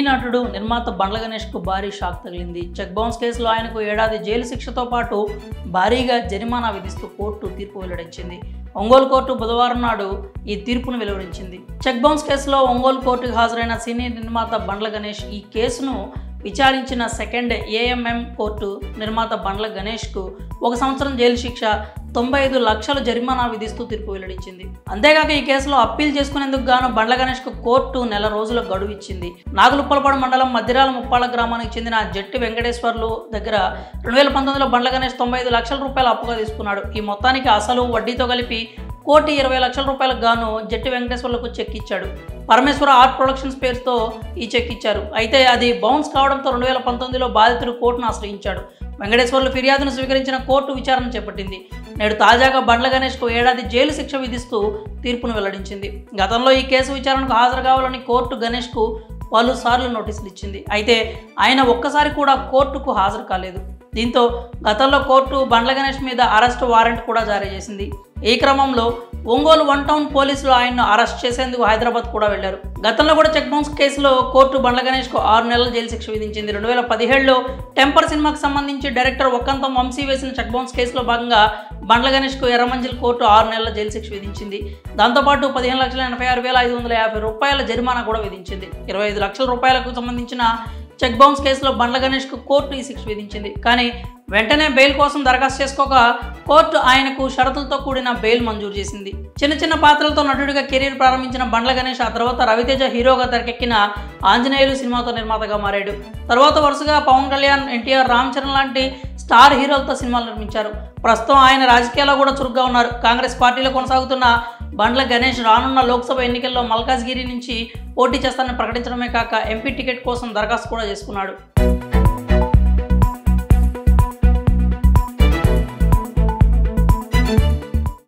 నటుడు నిర్మాత బండ్ల గణేష్కు భారీ షాక్ తగిలింది. చెక్ బౌన్స్ కేసులో ఆయనకు ఏడాది జైలు శిక్షతో పాటు భారీగా జరిమానా విధిస్తూ కోర్టు తీర్పు వెల్లడించింది. ఒంగోలు కోర్టు బుధవారం నాడు ఈ తీర్పును వెలువరించింది. చెక్ బౌన్స్ కేసులో ఒంగోలు కోర్టుకు హాజరైన సీనియర్ నిర్మాత బండ్ల గణేష్ ఈ కేసును విచారించిన సెకండ్ ఏఎంఎం కోర్టు నిర్మాత బండ్ల గణేష్కు 1 సంవత్సరం జైలు శిక్ష, 95 లక్షల జరిమానా విధిస్తూ తీర్పు వెల్లడించింది. అంతేకాక ఈ కేసులో అప్పీల్ చేసుకునేందుకు గాను బండ్ల గణేష్కు కోర్టు నెల రోజుల గడువు ఇచ్చింది. నాగులుప్పలపాడు మండలం మధ్యరాల ముప్పాళ్ళ గ్రామానికి చెందిన జట్టి వెంకటేశ్వర్లు దగ్గర 2019లో బండ్ల గణేష్ 95 లక్షల రూపాయలు అప్పుగా తీసుకున్నాడు. ఈ మొత్తానికి అసలు వడ్డీతో కలిపి 1,20 లక్షల రూపాయలకు గాను జట్టి వెంకటేశ్వర్లకు చెక్ ఇచ్చాడు. పరమేశ్వర ఆర్ట్ ప్రొడక్షన్స్ పేరుతో ఈ చెక్ ఇచ్చారు. అయితే అది బౌన్స్ కావడంతో 2019లో బాధితుడు కోర్టును ఆశ్రయించాడు. వెంకటేశ్వర్లు ఫిర్యాదును స్వీకరించిన కోర్టు విచారణ చేపట్టింది. నేడు తాజాగా బండ్ల గణేష్కు ఏడాది జైలు శిక్ష విధిస్తూ తీర్పును వెల్లడించింది. గతంలో ఈ కేసు విచారణకు హాజరు కావాలని కోర్టు గణేష్కు పలుసార్లు నోటీసులు ఇచ్చింది. అయితే ఆయన ఒక్కసారి కూడా కోర్టుకు హాజరు కాలేదు. దీంతో గతంలో కోర్టు బండ్ల గణేష్ మీద అరెస్ట్ వారెంట్ కూడా జారీ చేసింది. ఈ క్రమంలో ఒంగోలు 1 టౌన్ పోలీసులు ఆయన్ను అరెస్ట్ చేసేందుకు హైదరాబాద్ కూడా వెళ్లారు. గతంలో కూడా చెక్ బౌన్స్ కేసులో కోర్టు బండ్ల గణేష్కు 6 నెలల జైలు శిక్ష విధించింది. 2017లో టెంపర్ సినిమాకు సంబంధించి డైరెక్టర్ ఒక్కంతం వంశీ వేసిన చెక్ బౌన్స్ కేసులో భాగంగా బండ్ల గణేష్కు ఎర్రమంజిల్ కోర్టు 6 నెలల జైలు శిక్ష విధించింది. దాంతోపాటు 15,86,550 రూపాయల జరిమానా కూడా విధించింది. 25 లక్షల రూపాయలకు సంబంధించిన చెక్ బౌన్స్ కేసులో బండ్ల గణేష్కు కోర్టు ఈ శిక్ష విధించింది. కానీ వెంటనే బెయిల్ కోసం దరఖాస్తు చేసుకోక కోర్టు ఆయనకు షరతులతో కూడిన బెయిల్ మంజూరు చేసింది. చిన్న పాత్రలతో నటుడిగా కెరీర్ ప్రారంభించిన బండ్ల గణేష్ ఆ తర్వాత రవితేజ హీరోగా తెరకెక్కిన ఆంజనేయులు సినిమాతో నిర్మాతగా మారాడు. తర్వాత వరుసగా పవన్ కళ్యాణ్, ఎన్టీఆర్, రామ్ చరణ్ లాంటి స్టార్ హీరోలతో సినిమాలు నిర్మించారు. ప్రస్తుతం ఆయన రాజకీయాల్లో కూడా చురుగ్గా ఉన్నారు. కాంగ్రెస్ పార్టీలో కొనసాగుతున్న బండ్ల గణేష్ రానున్న లోక్సభ ఎన్నికల్లో మల్కాజ్గిరి నుంచి పోటీ చేస్తానని ప్రకటించడమే కాక ఎంపీ టికెట్ కోసం దరఖాస్తు కూడా చేసుకున్నాడు.